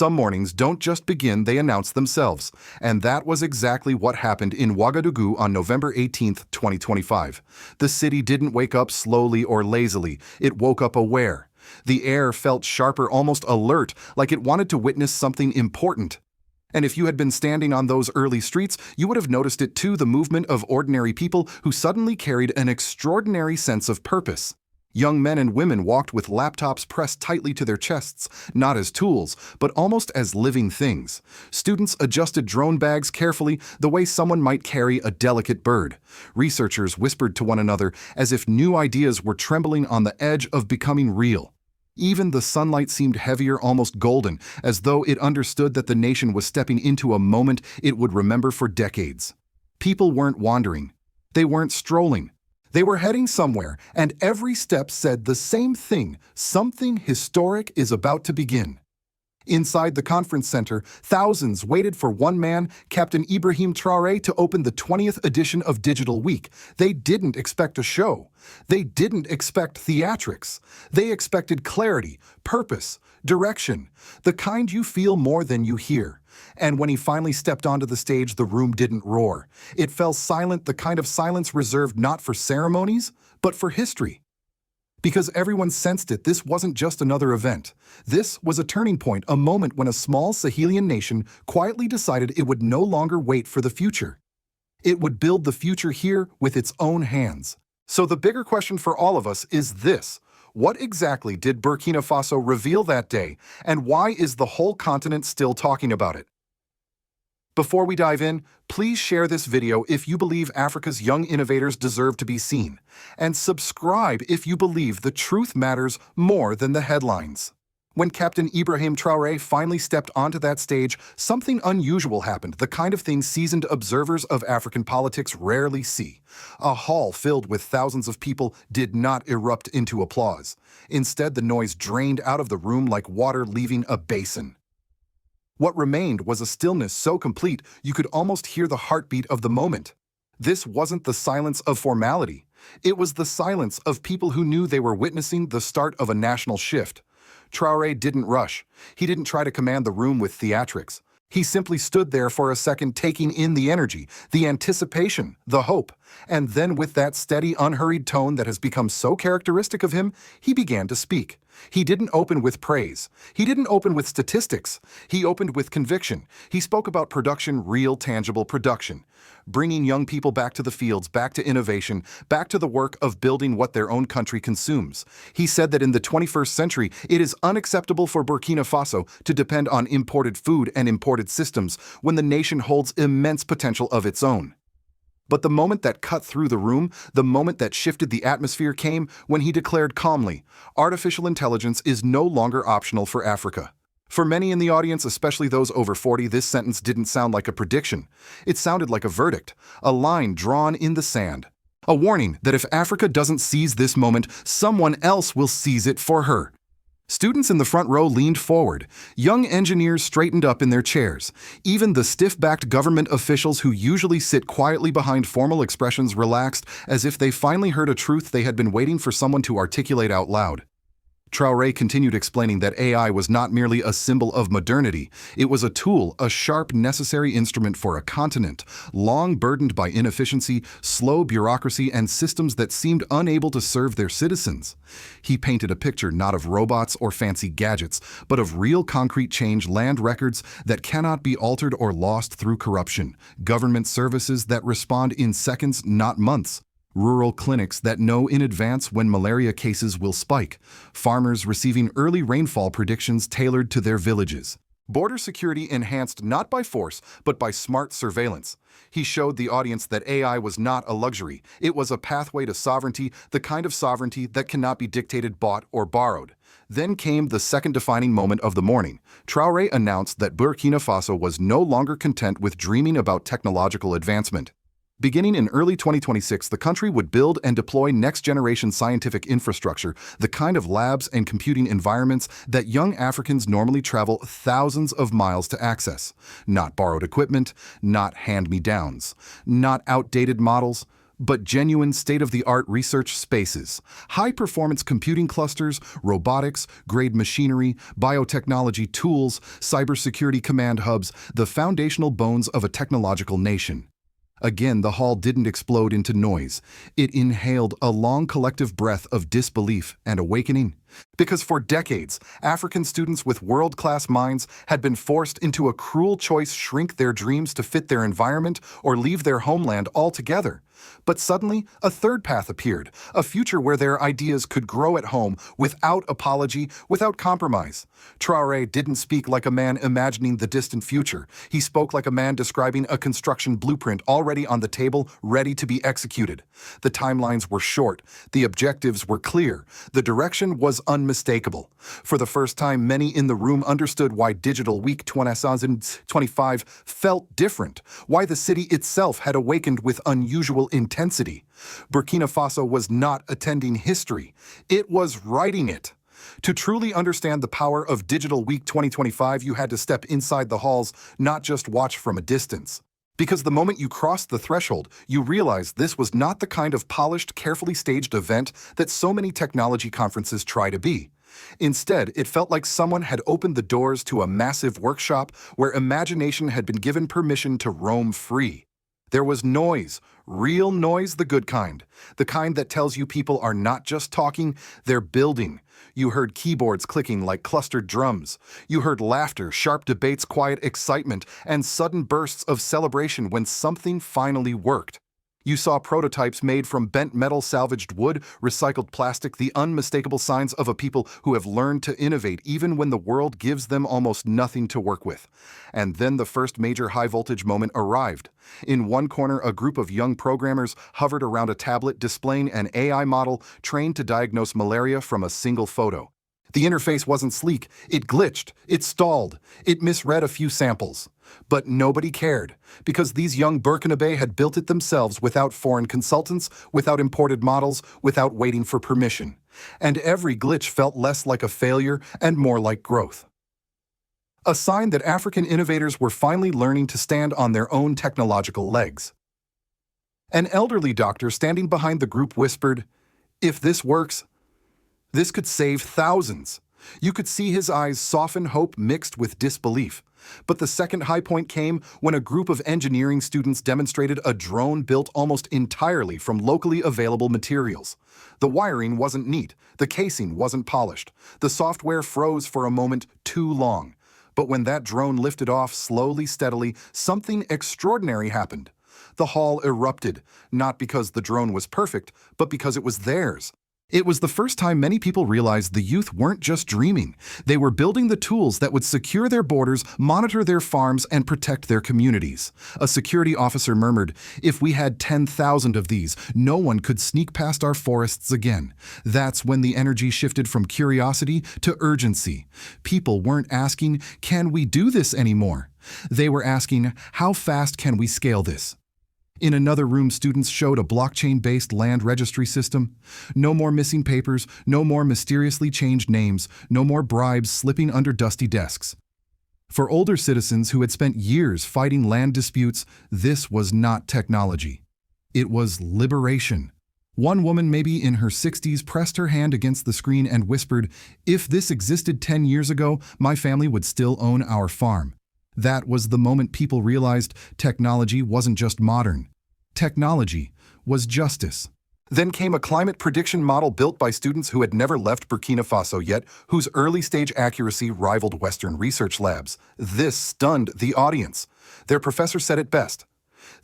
Some mornings don't just begin, they announce themselves. And that was exactly what happened in Ouagadougou on November 18, 2025. The city didn't wake up slowly or lazily, it woke up aware. The air felt sharper, almost alert, like it wanted to witness something important. And if you had been standing on those early streets, you would have noticed it too, the movement of ordinary people who suddenly carried an extraordinary sense of purpose. Young men and women walked with laptops pressed tightly to their chests, not as tools, but almost as living things. Students adjusted drone bags carefully, the way someone might carry a delicate bird. Researchers whispered to one another as if new ideas were trembling on the edge of becoming real. Even the sunlight seemed heavier, almost golden, as though it understood that the nation was stepping into a moment it would remember for decades. People weren't wandering. They weren't strolling. They were heading somewhere, and every step said the same thing: something historic is about to begin. Inside the conference center, thousands waited for one man, Captain Ibrahim Traoré, to open the 20th edition of Digital Week. They didn't expect a show. They didn't expect theatrics. They expected clarity, purpose, direction, the kind you feel more than you hear. And when he finally stepped onto the stage, the room didn't roar. It fell silent, the kind of silence reserved not for ceremonies, but for history. Because everyone sensed it, this wasn't just another event. This was a turning point, a moment when a small Sahelian nation quietly decided it would no longer wait for the future. It would build the future here with its own hands. So the bigger question for all of us is this: what exactly did Burkina Faso reveal that day, and why is the whole continent still talking about it? Before we dive in, please share this video if you believe Africa's young innovators deserve to be seen, and subscribe if you believe the truth matters more than the headlines. When Captain Ibrahim Traoré finally stepped onto that stage, something unusual happened, the kind of thing seasoned observers of African politics rarely see. A hall filled with thousands of people did not erupt into applause. Instead, the noise drained out of the room like water leaving a basin. What remained was a stillness so complete you could almost hear the heartbeat of the moment. This wasn't the silence of formality. It was the silence of people who knew they were witnessing the start of a national shift. Traoré didn't rush. He didn't try to command the room with theatrics. He simply stood there for a second, taking in the energy, the anticipation, the hope. And then with that steady, unhurried tone that has become so characteristic of him, he began to speak. He didn't open with praise. He didn't open with statistics. He opened with conviction. He spoke about production, real, tangible production. Bringing young people back to the fields, back to innovation, back to the work of building what their own country consumes. He said that in the 21st century, it is unacceptable for Burkina Faso to depend on imported food and imported systems when the nation holds immense potential of its own. But the moment that cut through the room, the moment that shifted the atmosphere, came when he declared calmly, "Artificial intelligence is no longer optional for Africa." For many in the audience, especially those over 40, this sentence didn't sound like a prediction. It sounded like a verdict, a line drawn in the sand. A warning that if Africa doesn't seize this moment, someone else will seize it for her. Students in the front row leaned forward. Young engineers straightened up in their chairs. Even the stiff-backed government officials who usually sit quietly behind formal expressions relaxed, as if they finally heard a truth they had been waiting for someone to articulate out loud. Traoré continued explaining that AI was not merely a symbol of modernity. It was a tool, a sharp, necessary instrument for a continent, long burdened by inefficiency, slow bureaucracy, and systems that seemed unable to serve their citizens. He painted a picture not of robots or fancy gadgets, but of real concrete change, land records that cannot be altered or lost through corruption, government services that respond in seconds, not months, rural clinics that know in advance when malaria cases will spike, farmers receiving early rainfall predictions tailored to their villages. Border security enhanced not by force, but by smart surveillance. He showed the audience that AI was not a luxury. It was a pathway to sovereignty, the kind of sovereignty that cannot be dictated, bought, or borrowed. Then came the second defining moment of the morning. Traoré announced that Burkina Faso was no longer content with dreaming about technological advancement. Beginning in early 2026, the country would build and deploy next-generation scientific infrastructure, the kind of labs and computing environments that young Africans normally travel thousands of miles to access. Not borrowed equipment, not hand-me-downs, not outdated models, but genuine state-of-the-art research spaces, high-performance computing clusters, robotics, grade machinery, biotechnology tools, cybersecurity command hubs, the foundational bones of a technological nation. Again, the hall didn't explode into noise. It inhaled a long collective breath of disbelief and awakening. Because for decades, African students with world-class minds had been forced into a cruel choice: shrink their dreams to fit their environment or leave their homeland altogether. But suddenly, a third path appeared, a future where their ideas could grow at home without apology, without compromise. Traoré didn't speak like a man imagining the distant future. He spoke like a man describing a construction blueprint already on the table, ready to be executed. The timelines were short, the objectives were clear, the direction was unmistakable. For the first time, many in the room understood why Digital Week 2025 felt different, why the city itself had awakened with unusual intensity. Burkina Faso was not attending history, it was writing it. To truly understand the power of Digital Week 2025, you had to step inside the halls, not just watch from a distance. Because the moment you crossed the threshold, you realized this was not the kind of polished, carefully staged event that so many technology conferences try to be. Instead, it felt like someone had opened the doors to a massive workshop where imagination had been given permission to roam free. There was noise, real noise, the good kind, the kind that tells you people are not just talking, they're building. You heard keyboards clicking like clustered drums. You heard laughter, sharp debates, quiet excitement, and sudden bursts of celebration when something finally worked. You saw prototypes made from bent metal, salvaged wood, recycled plastic, the unmistakable signs of a people who have learned to innovate even when the world gives them almost nothing to work with. And then the first major high-voltage moment arrived. In one corner, a group of young programmers hovered around a tablet displaying an AI model trained to diagnose malaria from a single photo. The interface wasn't sleek, it glitched, it stalled, it misread a few samples. But nobody cared, because these young Burkinabe had built it themselves without foreign consultants, without imported models, without waiting for permission. And every glitch felt less like a failure and more like growth. A sign that African innovators were finally learning to stand on their own technological legs. An elderly doctor standing behind the group whispered, "If this works, this could save thousands." You could see his eyes soften, hope mixed with disbelief. But the second high point came when a group of engineering students demonstrated a drone built almost entirely from locally available materials. The wiring wasn't neat, the casing wasn't polished, the software froze for a moment too long. But when that drone lifted off slowly, steadily, something extraordinary happened. The hall erupted, not because the drone was perfect, but because it was theirs. It was the first time many people realized the youth weren't just dreaming. They were building the tools that would secure their borders, monitor their farms, and protect their communities. A security officer murmured, "If we had 10,000 of these, no one could sneak past our forests again." That's when the energy shifted from curiosity to urgency. People weren't asking, "Can we do this anymore?" They were asking, "How fast can we scale this?" In another room, students showed a blockchain-based land registry system. No more missing papers, no more mysteriously changed names, no more bribes slipping under dusty desks. For older citizens who had spent years fighting land disputes, this was not technology. It was liberation. One woman, maybe in her 60s, pressed her hand against the screen and whispered, "If this existed 10 years ago, my family would still own our farm." That was the moment people realized technology wasn't just modern. Technology was justice. Then came a climate prediction model built by students who had never left Burkina Faso yet, whose early-stage accuracy rivaled Western research labs. This stunned the audience. Their professor said it best.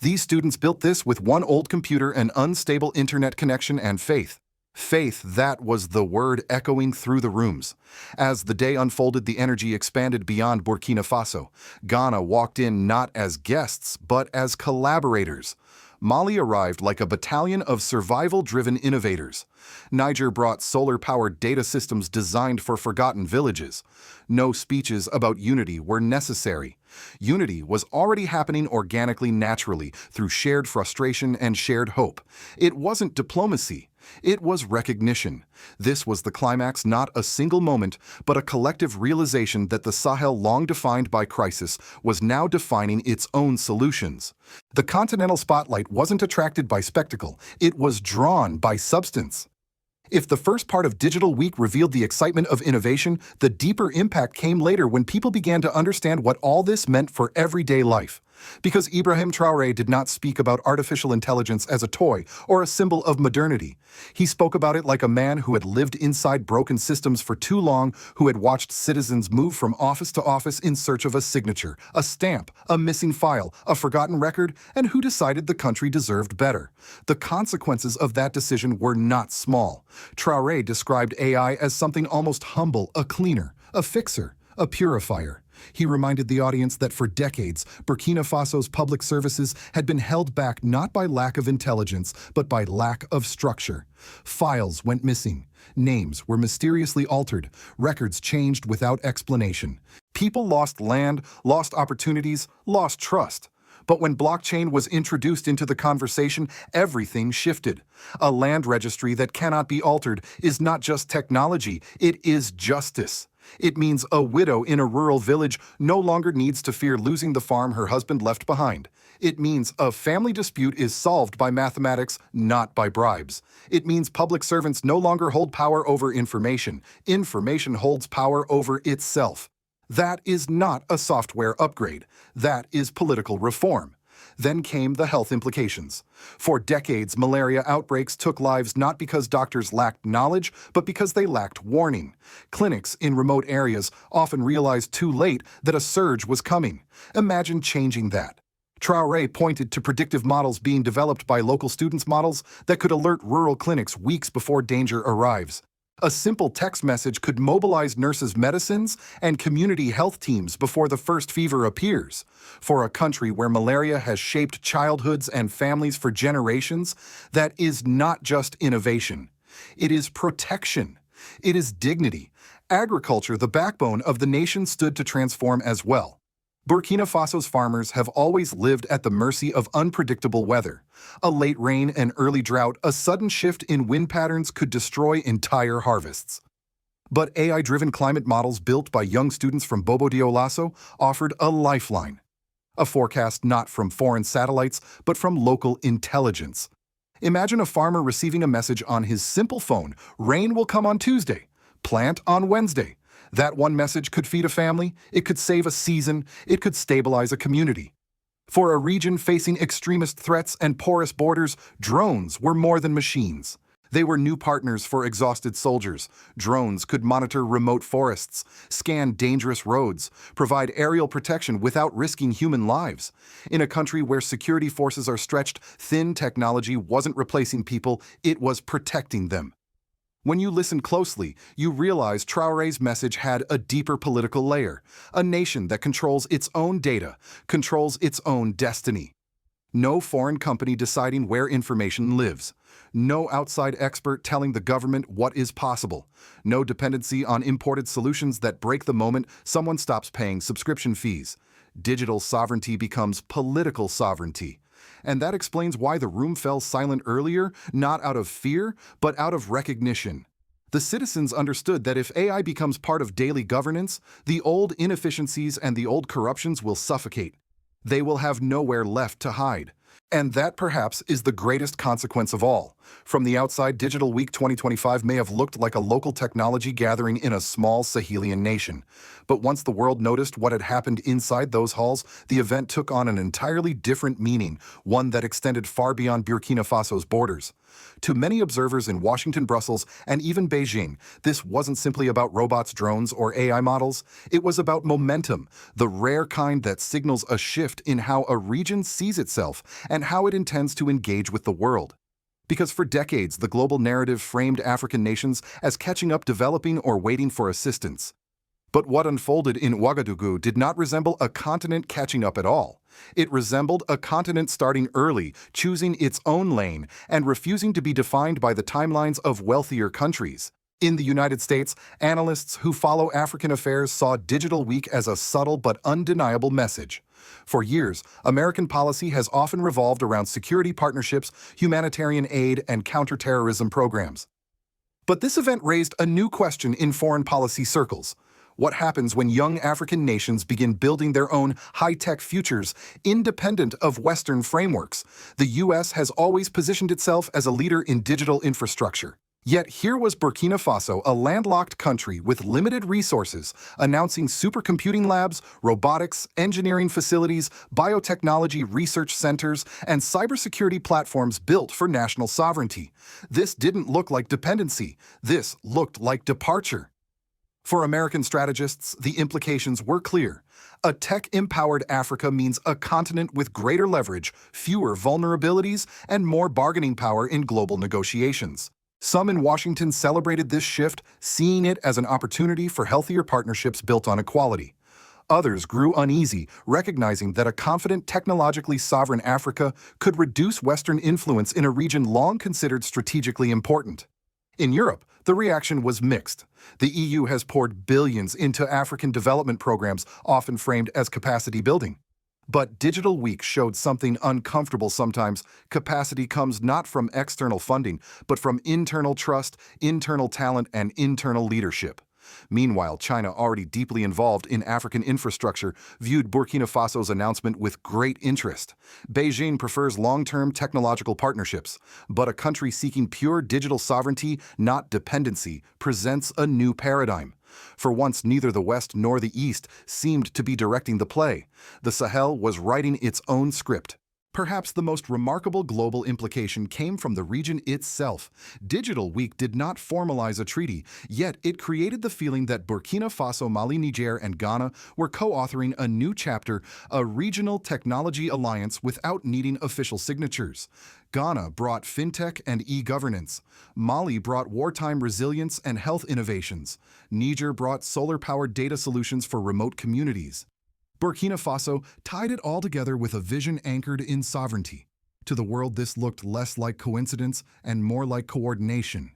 These students built this with one old computer, an unstable internet connection, and faith. Faith, that was the word echoing through the rooms. As the day unfolded, the energy expanded beyond Burkina Faso. Ghana walked in not as guests, but as collaborators. Mali arrived like a battalion of survival-driven innovators. Niger brought solar-powered data systems designed for forgotten villages. No speeches about unity were necessary. Unity was already happening organically, naturally, through shared frustration and shared hope. It wasn't diplomacy. It was recognition. This was the climax, not a single moment, but a collective realization that the Sahel, long defined by crisis, was now defining its own solutions. The continental spotlight wasn't attracted by spectacle, it was drawn by substance. If the first part of Digital Week revealed the excitement of innovation, the deeper impact came later when people began to understand what all this meant for everyday life. Because Ibrahim Traoré did not speak about artificial intelligence as a toy or a symbol of modernity. He spoke about it like a man who had lived inside broken systems for too long, who had watched citizens move from office to office in search of a signature, a stamp, a missing file, a forgotten record, and who decided the country deserved better. The consequences of that decision were not small. Traoré described AI as something almost humble, a cleaner, a fixer, a purifier. He reminded the audience that for decades, Burkina Faso's public services had been held back not by lack of intelligence, but by lack of structure. Files went missing. Names were mysteriously altered. Records changed without explanation. People lost land, lost opportunities, lost trust. But when blockchain was introduced into the conversation, everything shifted. A land registry that cannot be altered is not just technology, it is justice. It means a widow in a rural village no longer needs to fear losing the farm her husband left behind. It means a family dispute is solved by mathematics, not by bribes. It means public servants no longer hold power over information. Information holds power over itself. That is not a software upgrade. That is political reform. Then came the health implications. For decades, malaria outbreaks took lives not because doctors lacked knowledge, but because they lacked warning. Clinics in remote areas often realized too late that a surge was coming. Imagine changing that. Traoré pointed to predictive models being developed by local students' models that could alert rural clinics weeks before danger arrives. A simple text message could mobilize nurses' medicines and community health teams before the first fever appears. For a country where malaria has shaped childhoods and families for generations, that is not just innovation. It is protection. It is dignity. Agriculture, the backbone of the nation, stood to transform as well. Burkina Faso's farmers have always lived at the mercy of unpredictable weather. A late rain, an early drought, a sudden shift in wind patterns could destroy entire harvests. But AI-driven climate models built by young students from Bobo Dioulasso offered a lifeline. A forecast not from foreign satellites, but from local intelligence. Imagine a farmer receiving a message on his simple phone: rain will come on Tuesday, plant on Wednesday. That one message could feed a family, it could save a season, it could stabilize a community. For a region facing extremist threats and porous borders, drones were more than machines. They were new partners for exhausted soldiers. Drones could monitor remote forests, scan dangerous roads, provide aerial protection without risking human lives. In a country where security forces are stretched thin, technology wasn't replacing people, it was protecting them. When you listen closely, you realize Traoré's message had a deeper political layer. A nation that controls its own data, controls its own destiny. No foreign company deciding where information lives. No outside expert telling the government what is possible. No dependency on imported solutions that break the moment someone stops paying subscription fees. Digital sovereignty becomes political sovereignty. And that explains why the room fell silent earlier, not out of fear, but out of recognition. The citizens understood that if AI becomes part of daily governance, the old inefficiencies and the old corruptions will suffocate. They will have nowhere left to hide. And that perhaps is the greatest consequence of all. From the outside, Digital Week 2025 may have looked like a local technology gathering in a small Sahelian nation. But once the world noticed what had happened inside those halls, the event took on an entirely different meaning, one that extended far beyond Burkina Faso's borders. To many observers in Washington, Brussels, and even Beijing, this wasn't simply about robots, drones, or AI models. It was about momentum, the rare kind that signals a shift in how a region sees itself and how it intends to engage with the world. Because for decades, the global narrative framed African nations as catching up, developing, or waiting for assistance. But what unfolded in Ouagadougou did not resemble a continent catching up at all. It resembled a continent starting early, choosing its own lane, and refusing to be defined by the timelines of wealthier countries. In the United States, analysts who follow African affairs saw Digital Week as a subtle but undeniable message. For years, American policy has often revolved around security partnerships, humanitarian aid, and counterterrorism programs. But this event raised a new question in foreign policy circles. What happens when young African nations begin building their own high-tech futures independent of Western frameworks? The U.S. has always positioned itself as a leader in digital infrastructure. Yet here was Burkina Faso, a landlocked country with limited resources, announcing supercomputing labs, robotics, engineering facilities, biotechnology research centers, and cybersecurity platforms built for national sovereignty. This didn't look like dependency. This looked like departure. For American strategists, the implications were clear. A tech-empowered Africa means a continent with greater leverage, fewer vulnerabilities, and more bargaining power in global negotiations. Some in Washington celebrated this shift, seeing it as an opportunity for healthier partnerships built on equality. Others grew uneasy, recognizing that a confident, technologically sovereign Africa could reduce Western influence in a region long considered strategically important. In Europe, the reaction was mixed. The EU has poured billions into African development programs, often framed as capacity building. But Digital Week showed something uncomfortable sometimes. Capacity comes not from external funding, but from internal trust, internal talent, and internal leadership. Meanwhile, China, already deeply involved in African infrastructure, viewed Burkina Faso's announcement with great interest. Beijing prefers long-term technological partnerships, but a country seeking pure digital sovereignty, not dependency, presents a new paradigm. For once, neither the West nor the East seemed to be directing the play. The Sahel was writing its own script. Perhaps the most remarkable global implication came from the region itself. Digital Week did not formalize a treaty, yet it created the feeling that Burkina Faso, Mali, Niger, and Ghana were co-authoring a new chapter, a regional technology alliance without needing official signatures. Ghana brought fintech and e-governance. Mali brought wartime resilience and health innovations. Niger brought solar-powered data solutions for remote communities. Burkina Faso tied it all together with a vision anchored in sovereignty. To the world, this looked less like coincidence and more like coordination.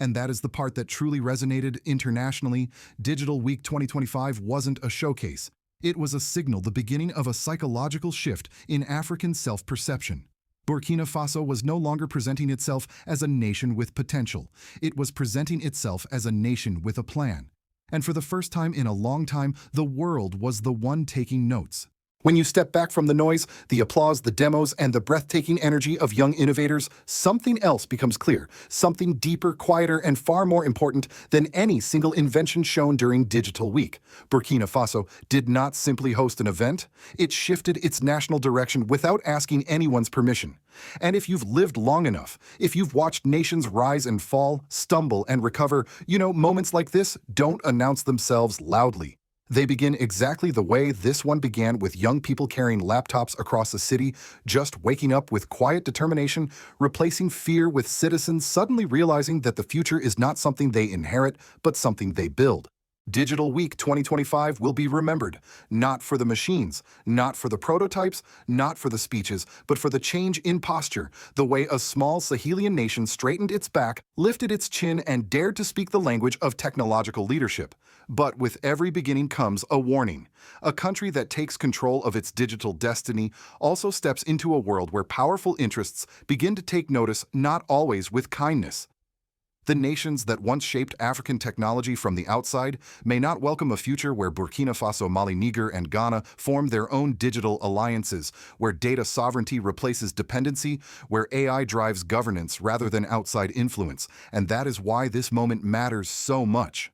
And that is the part that truly resonated internationally. Digital Week 2025 wasn't a showcase. It was a signal, the beginning of a psychological shift in African self-perception. Burkina Faso was no longer presenting itself as a nation with potential. It was presenting itself as a nation with a plan. And for the first time in a long time, the world was the one taking notes. When you step back from the noise, the applause, the demos, and the breathtaking energy of young innovators, something else becomes clear, something deeper, quieter, and far more important than any single invention shown during Digital Week. Burkina Faso did not simply host an event, it shifted its national direction without asking anyone's permission. And if you've lived long enough, if you've watched nations rise and fall, stumble and recover, moments like this don't announce themselves loudly. They begin exactly the way this one began, with young people carrying laptops across a city, just waking up with quiet determination, replacing fear with citizens suddenly realizing that the future is not something they inherit, but something they build. Digital Week 2025 will be remembered, not for the machines, not for the prototypes, not for the speeches, but for the change in posture, the way a small Sahelian nation straightened its back, lifted its chin, and dared to speak the language of technological leadership. But with every beginning comes a warning. A country that takes control of its digital destiny also steps into a world where powerful interests begin to take notice, not always with kindness. The nations that once shaped African technology from the outside may not welcome a future where Burkina Faso, Mali, Niger, and Ghana form their own digital alliances, where data sovereignty replaces dependency, where AI drives governance rather than outside influence. And that is why this moment matters so much.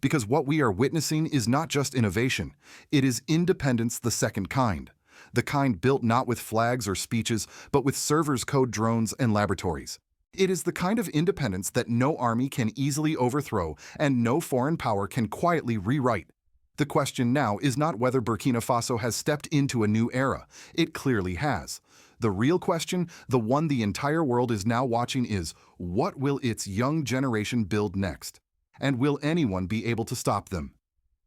Because what we are witnessing is not just innovation, it is independence the second kind. The kind built not with flags or speeches, but with servers, code, drones, and laboratories. It is the kind of independence that no army can easily overthrow and no foreign power can quietly rewrite. The question now is not whether Burkina Faso has stepped into a new era. It clearly has. The real question, the one the entire world is now watching, is what will its young generation build next? And will anyone be able to stop them?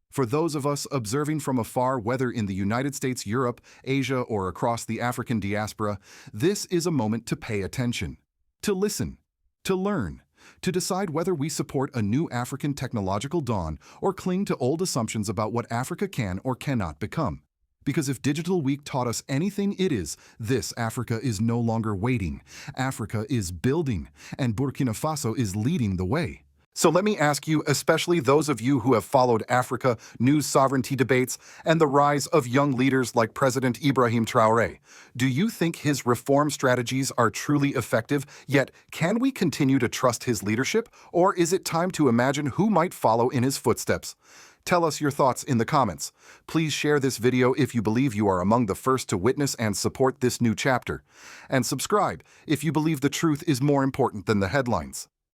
For those of us observing from afar, whether in the United States, Europe, Asia, or across the African diaspora, this is a moment to pay attention. To listen, to learn, to decide whether we support a new African technological dawn or cling to old assumptions about what Africa can or cannot become. Because if Digital Week taught us anything, it is this: Africa is no longer waiting. Africa is building, and Burkina Faso is leading the way. So let me ask you, especially those of you who have followed Africa news sovereignty debates and the rise of young leaders like President Ibrahim Traoré, do you think his reform strategies are truly effective? Yet, can we continue to trust his leadership, or is it time to imagine who might follow in his footsteps? Tell us your thoughts in the comments. Please share this video if you believe you are among the first to witness and support this new chapter. And subscribe if you believe the truth is more important than the headlines.